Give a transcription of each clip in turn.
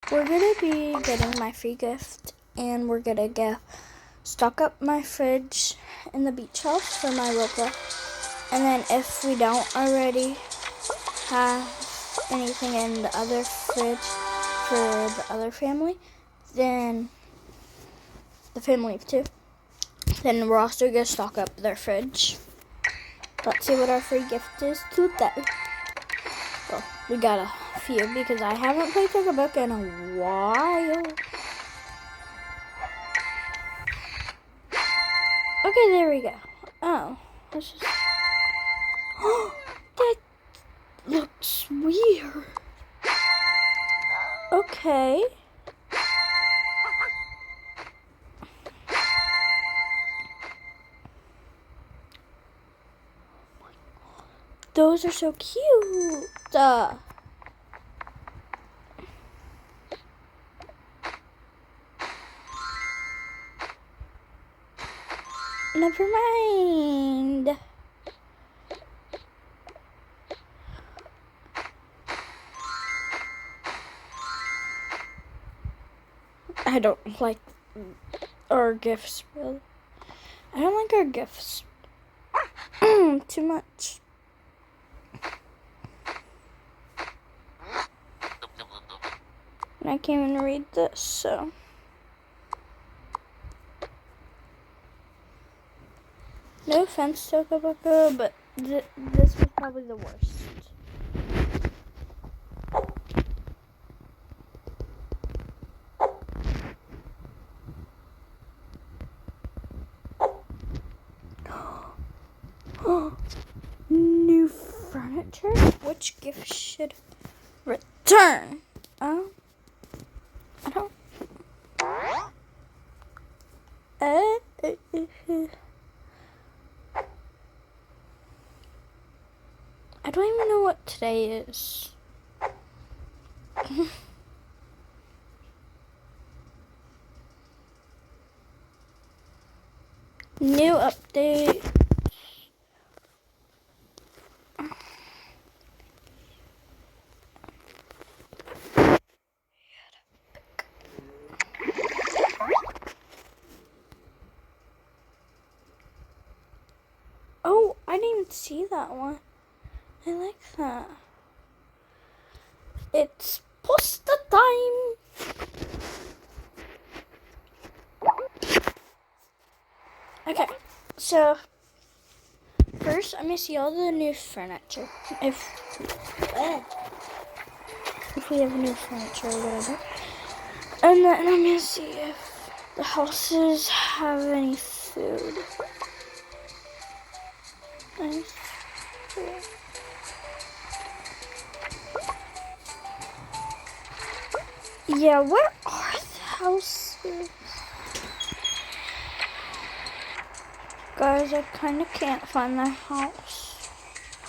We're gonna be getting my free gift, and we're gonna stock up my fridge in the beach house for my ropa. And then if we don't already have anything in the other fridge for the other family, then the family of two, then we're also gonna stock up their fridge. Let's see what our free gift is today. Well, we got a few because I haven't played Toca Boca in a while. Okay, there we go. Oh, this is. That looks weird. Okay. Those are so cute. Never mind. I don't like our gifts, really. I don't like our gifts too much. And I can't even read this, so. No offense, Toca Boca, but this was probably the worst. New furniture? Which gift should return? I don't. I don't even know what today is. New update. Oh, I didn't even see that one. I like that. It's pasta time. Okay, so first I'm gonna see all the new furniture. If we have new furniture or whatever. And then I'm gonna see if the houses have any food. Nice. Yeah, where are the houses? Guys, I kind of can't find their house.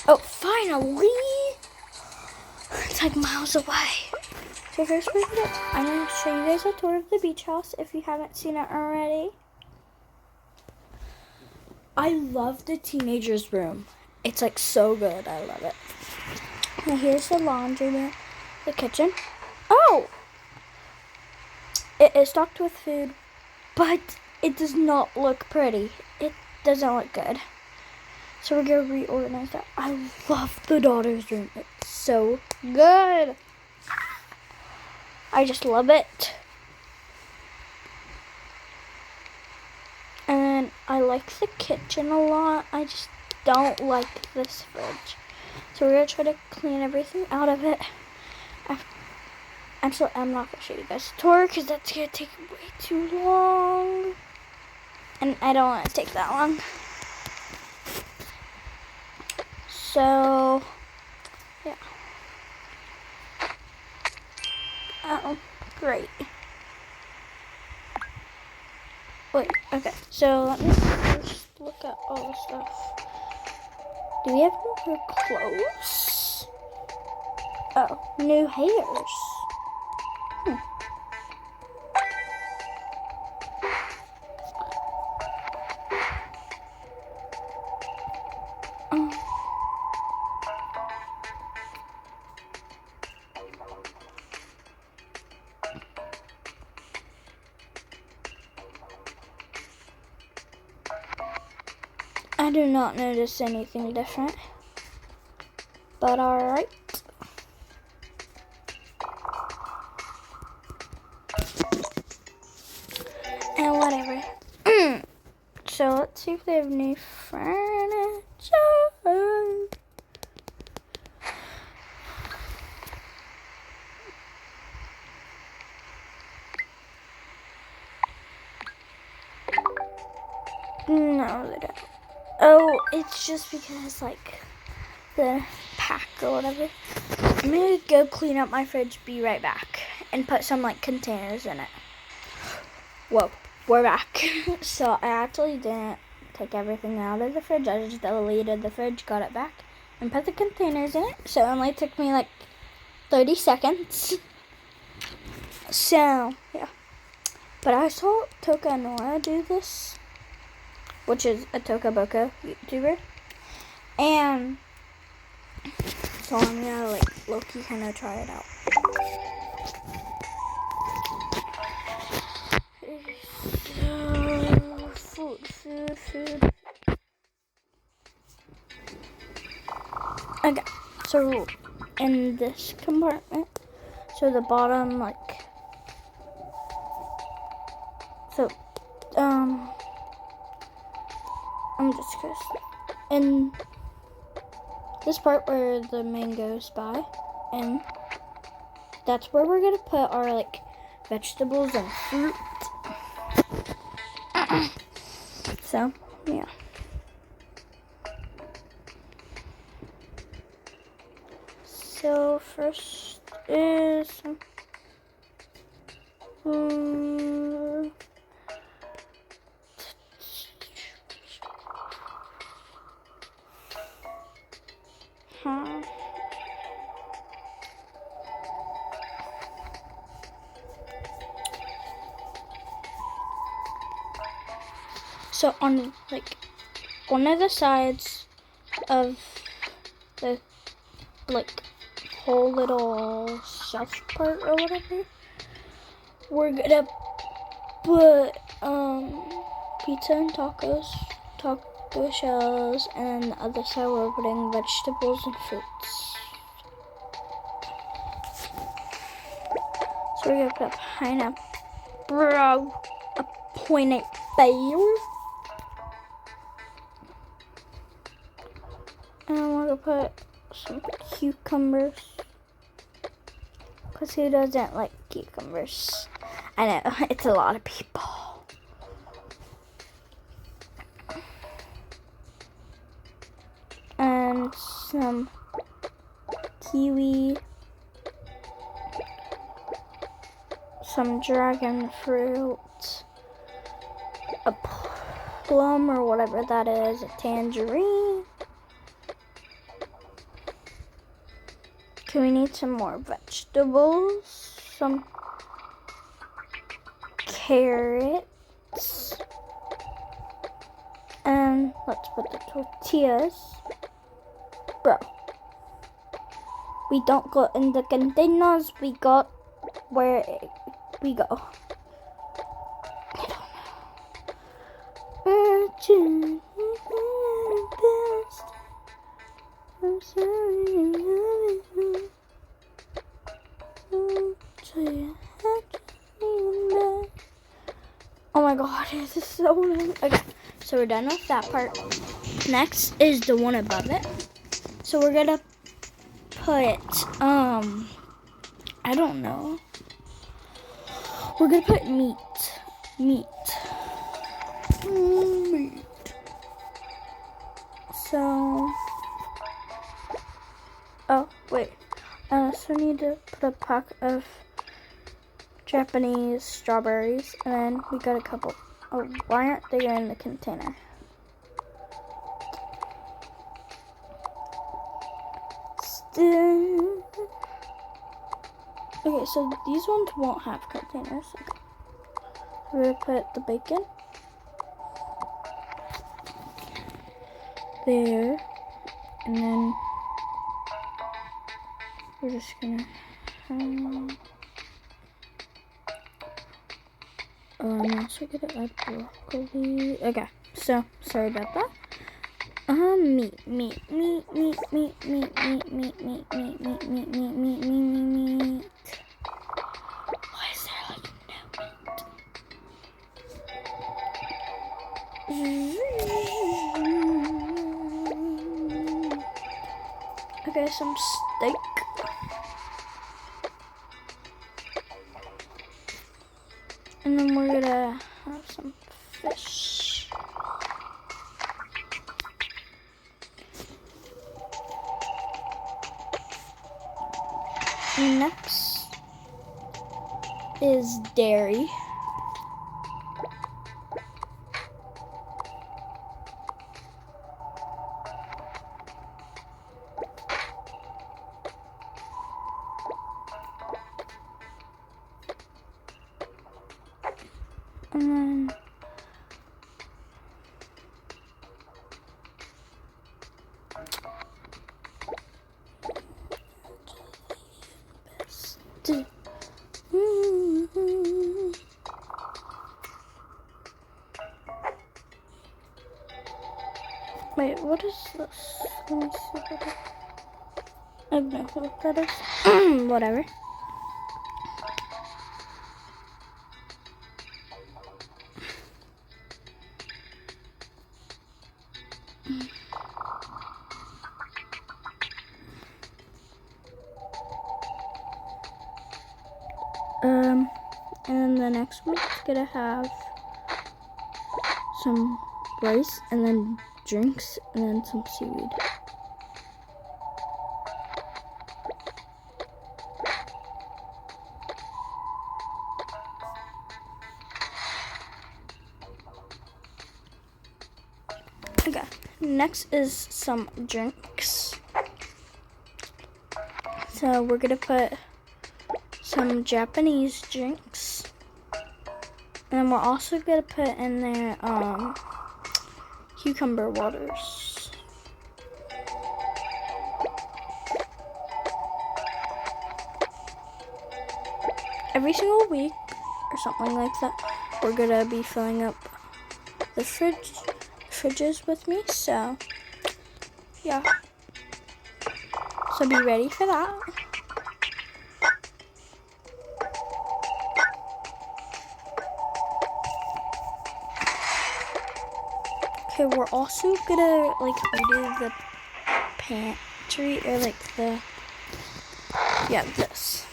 Oh, finally! It's like miles away. So first I'm going to show you guys a tour of the beach house if you haven't seen it already. I love the teenager's room. It's like so good. I love it. Now here's the laundry room, the kitchen. Oh! It is stocked with food, but it does not look pretty. It doesn't look good. So we're going to reorganize that. I love the daughter's room. It's so good. I just love it. And I like the kitchen a lot. I just don't like this fridge. So we're going to try to clean everything out of it. I'm not going to show you guys the tour because that's going to take way too long. And I don't want to take that long. So, yeah. Oh, great. Wait, okay. So let me first look at all the stuff. Do we have new clothes? Oh, new hairs. I do not notice anything different. But alright. And whatever. So let's see if they have new furniture. No, they don't. Oh, it's just because, like, the pack or whatever. I'm gonna go clean up my fridge, be right back, and put some, like, containers in it. Whoa, we're back. So I actually didn't take everything out of the fridge. I just deleted the fridge, got it back, and put the containers in it. So it only took me, like, 30 seconds. So, yeah. But I saw Toka Nora do this, which is a Toka Boka YouTuber. And so I'm gonna, like, low-key kind of try it out. Food. Okay, so in this compartment, so the bottom, like, so, I'm just gonna, in this part where the mangoes by, and that's where we're gonna put our, like, vegetables and fruit. So, yeah. So first is so on, like, one of the sides of the, like, whole little shelf part or whatever, we're gonna put pizza and taco shells, and then the other side we're putting vegetables and fruits. So we're gonna put a pineapple, a pineapple, and we're gonna put some cucumbers, because who doesn't like cucumbers? I know, it's a lot of people. And some kiwi, some dragon fruit, a plum or whatever that is, a tangerine. Okay, we need some more vegetables, some carrots, and let's put the tortillas. Bro, we don't go in the containers, we got where we go. I don't know. I'm sorry. Oh my god, this is so annoying. Okay, so we're done with that part. Next is the one above it. So we're gonna put, I don't know. We're gonna put meat. So, oh wait, I also need to put a pack of Japanese strawberries, and then we got a couple. Oh, why aren't they in the container? Okay, so these ones won't have containers. Okay. We're gonna put the bacon there, and then we're just gonna I'm also gonna add broccoli. Okay, so sorry about that. Meat. Why is there like no meat? Okay, some steak. And then we're gonna have some fish. Next is dairy. And then wait, what is this? Let me see what it is. I have no clue what that is. Whatever. And then the next one's gonna have some rice and then drinks and then some seaweed. Okay, next is some drinks. So we're gonna put some Japanese drinks. And we're also gonna put in there cucumber waters. Every single week or something like that, we're gonna be filling up the fridges with me. So yeah. So be ready for that. Okay, we're also gonna like redo the pantry or like this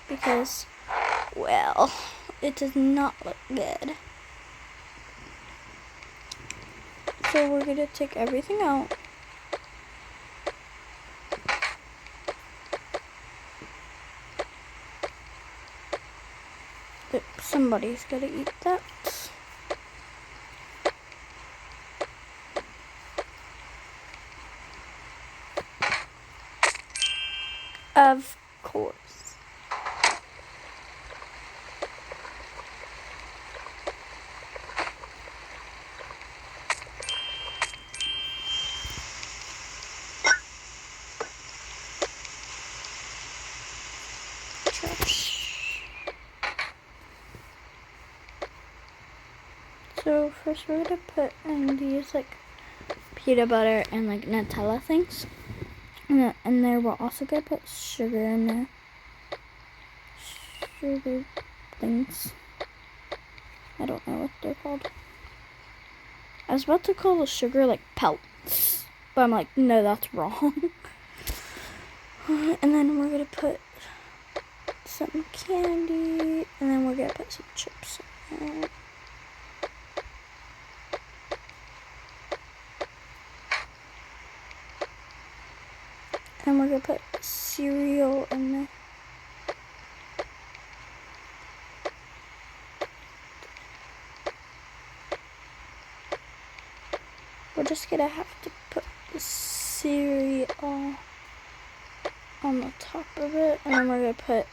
because, well, it does not look good. So we're gonna take everything out. Somebody's gonna eat that. Of course. Trash. So first we're gonna put in these like peanut butter and like Nutella things. And there we're also gonna put sugar in there. Sugar things. I don't know what they're called. I was about to call the sugar like pelts, but I'm like, no, that's wrong. And then we're gonna put some candy, and then we're gonna put some chips in there. And we're gonna put cereal in there. We're just gonna have to put the cereal on the top of it, and then we're gonna put.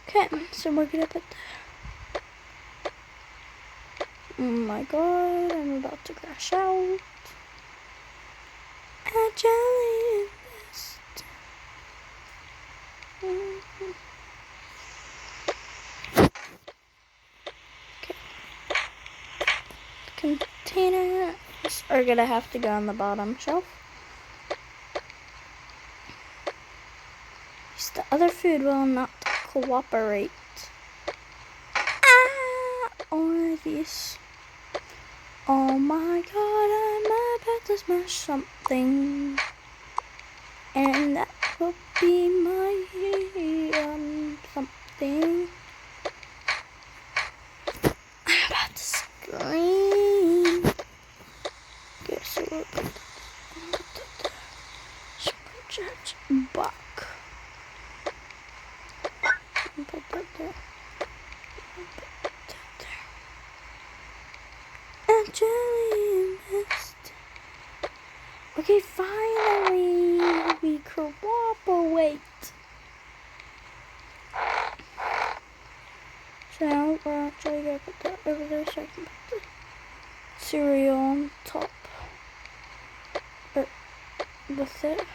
Okay, so we're gonna put. Oh my god, I'm about to crash out. A jelly fest. Okay. containers are gonna have to go on the bottom shelf. The other food will not cooperate. Or these. Oh my god, I'm about to smash something. And that will be my something. I'm about to scream. Okay, so we're going to supercharge buck. Put that there. Put that there. Actually missed. Okay, finally we cooperate. So now we're actually gonna put that over there so I can put the cereal on top. But with it.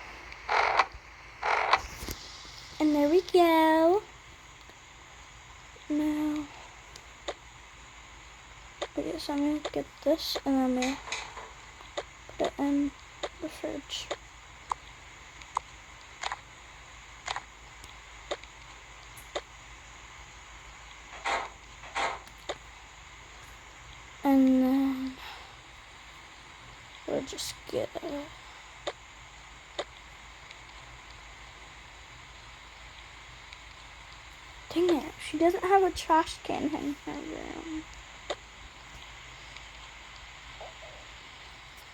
And there we go. Now, I guess I'm gonna get this and I'm gonna put it in the fridge. And then we'll just get a dang it, she doesn't have a trash can in her room.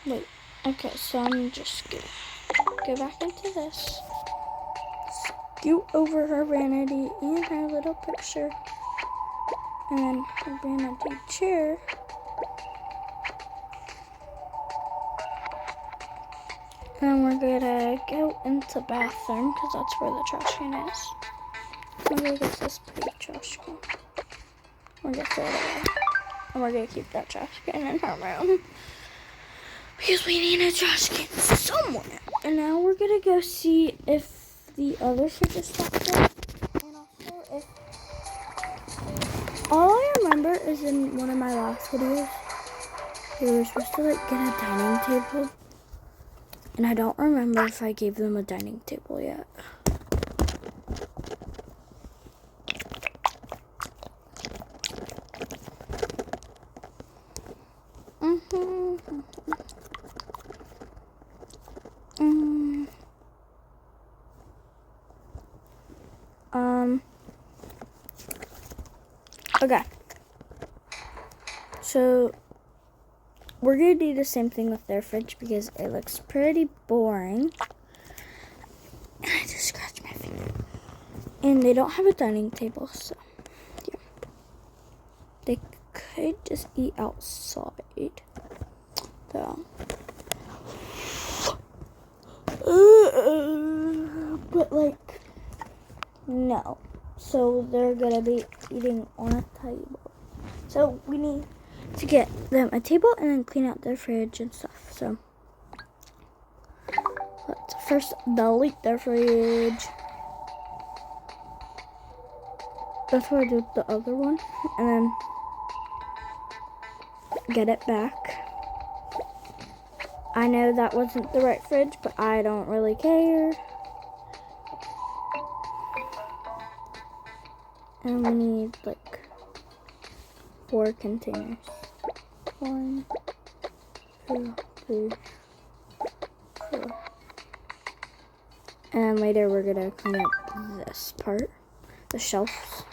Wait, okay, so I'm just gonna go back into this. Scoot over her vanity and her little picture. And then her vanity chair. And we're gonna go into bathroom because that's where the trash can is. We're gonna get this pretty trash can. We're gonna throw it away. And we're gonna keep that trash can in her room. Because we need a trash can somewhere. And now we're gonna go see if the other fridge is stocked up. And also if all I remember is in one of my last videos, we were supposed to like get a dining table. And I don't remember if I gave them a dining table yet. Okay. So we're gonna do the same thing with their fridge because it looks pretty boring. And I just scratched my finger. And they don't have a dining table, so yeah. They could just eat outside. So but like no. So they're gonna be eating on a table. So we need to get them a table and then clean out their fridge and stuff. So let's first delete their fridge. That's what I did with the other one. And then get it back. I know that wasn't the right fridge, but I don't really care. And we need like 4 containers. 1, 2, 3, 4. And later we're gonna clean up this part, the shelves.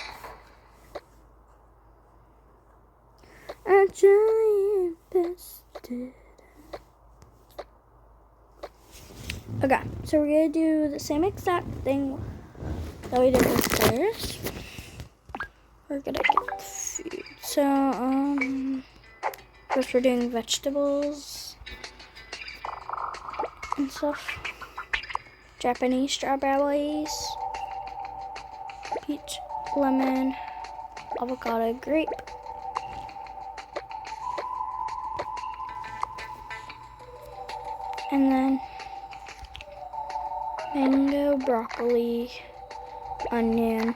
Actually invested. Okay, so we're gonna do the same exact thing that we did with stairs. We're gonna get food. So, first we're doing vegetables and stuff. Japanese strawberries, peach, lemon, avocado, grape. And then mango, broccoli, onion.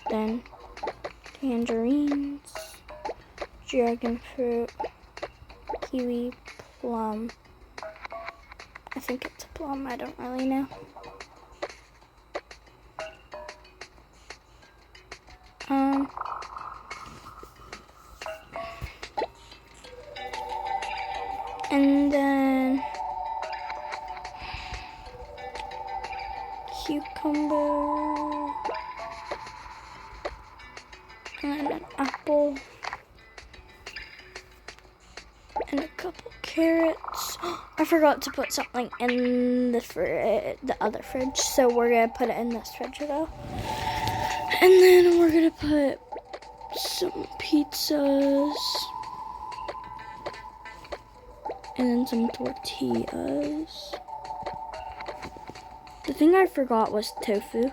Then tangerines, dragon fruit, kiwi, plum. I think it's a plum, I don't really know. And then cucumber, and an apple, and a couple carrots. I forgot to put something in the other fridge, so we're gonna put it in this fridge though. And then we're gonna put some pizzas, and then some tortillas. The thing I forgot was tofu.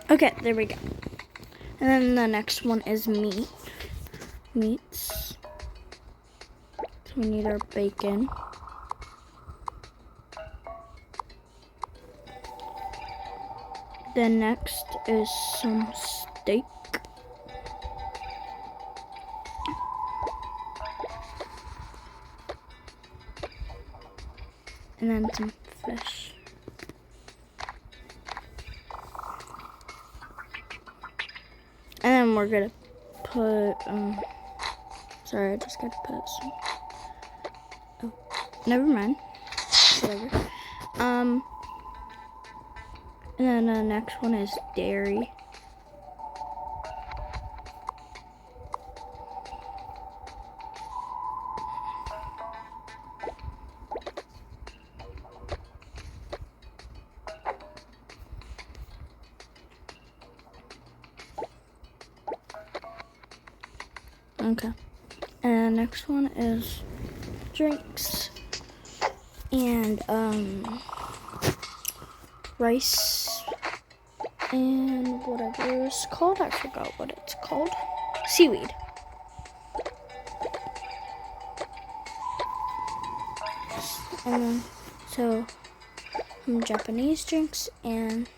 Okay, there we go. And then the next one is meats. So we need our bacon. Then next is some steak. And then some fish. And then we're gonna put, sorry, I just gotta put some, oh, never mind, whatever. And then the next one is dairy. Okay. And the next one is drinks and rice and whatever it's called. I forgot what it's called. Seaweed. And then so some Japanese drinks and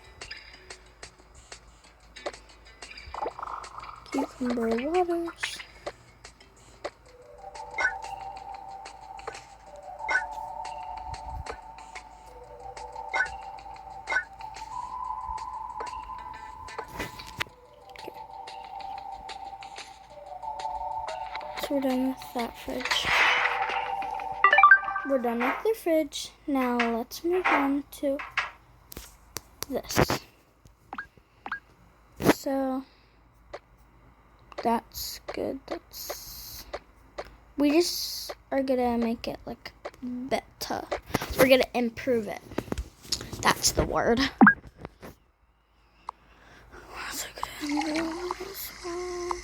cucumber waters. We're done with that fridge. We're done with the fridge. Now let's move on to this. So that's good. We just are gonna make it like better. We're gonna improve it. That's the word. What's I gonna do this one?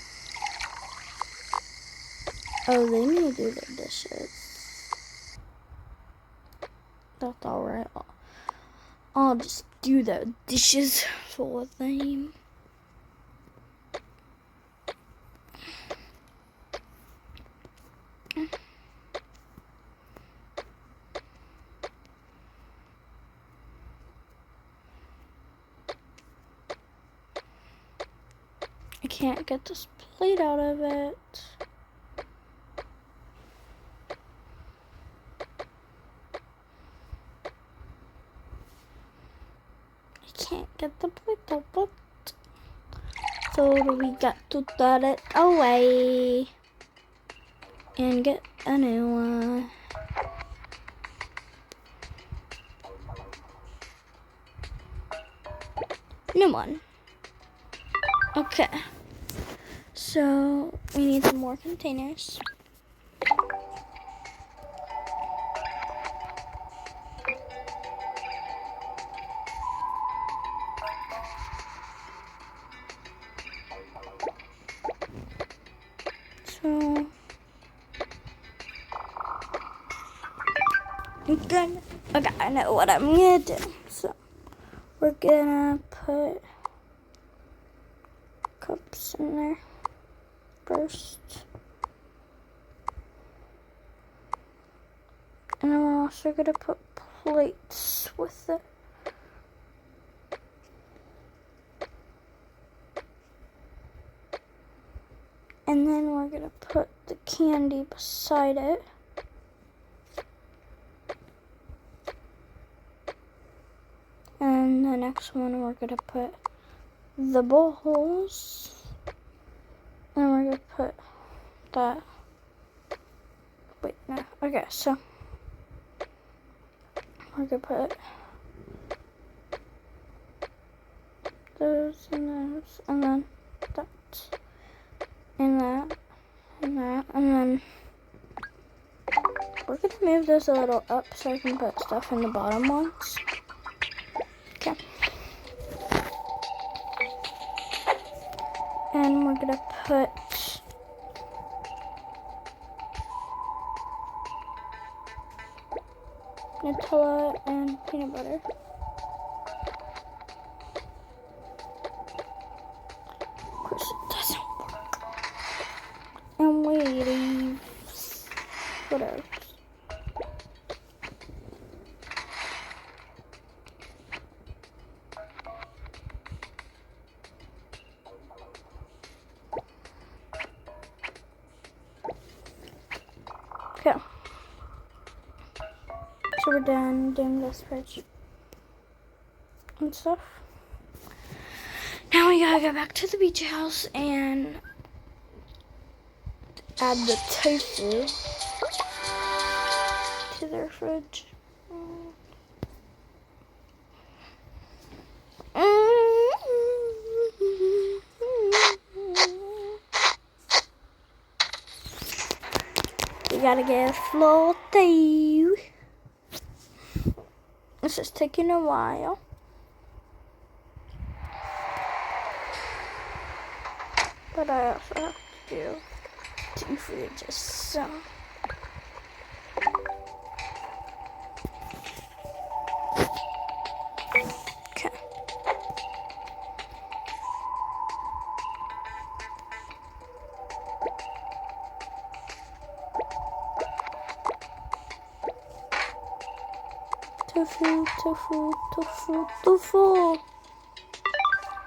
Oh, they need to do their dishes. That's alright. I'll just do the dishes for them. I can't get this plate out of it. Can't get the plate out, so we got to throw it away and get a new one. New one. Okay, so we need some more containers. So okay, I know what I'm gonna do. So we're gonna put cups in there first. And then we're also going to put plates with it. And then we're going to put the candy beside it. And the next one we're going to put the bowls. And we're going to put that. Wait, no. Okay, so we're going to put those and those, and then that, and that, and that, and then we're going to move those a little up so I can put stuff in the bottom ones. Okay. And we're going to put Nutella and peanut butter. Of course it doesn't work. And we leave what else? Okay. So we're done doing this fridge and stuff. Now we gotta go back to the beach house and add the tofu to their fridge. We gotta get a floaty. This is taking a while. But I also have to do 2 fridges, so. Okay. Tofu, tofu, tofu, tofu.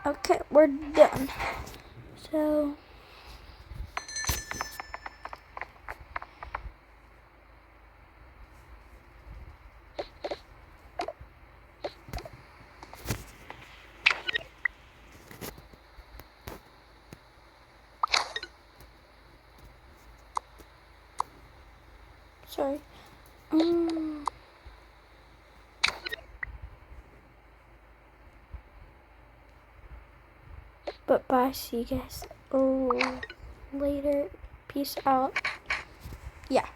Okay, we're done. So, sorry. But bye, see you guys later. Peace out. Yeah.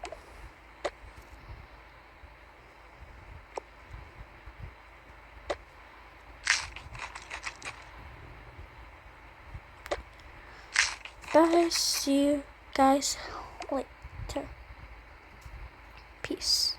Bye, see you guys later. Peace.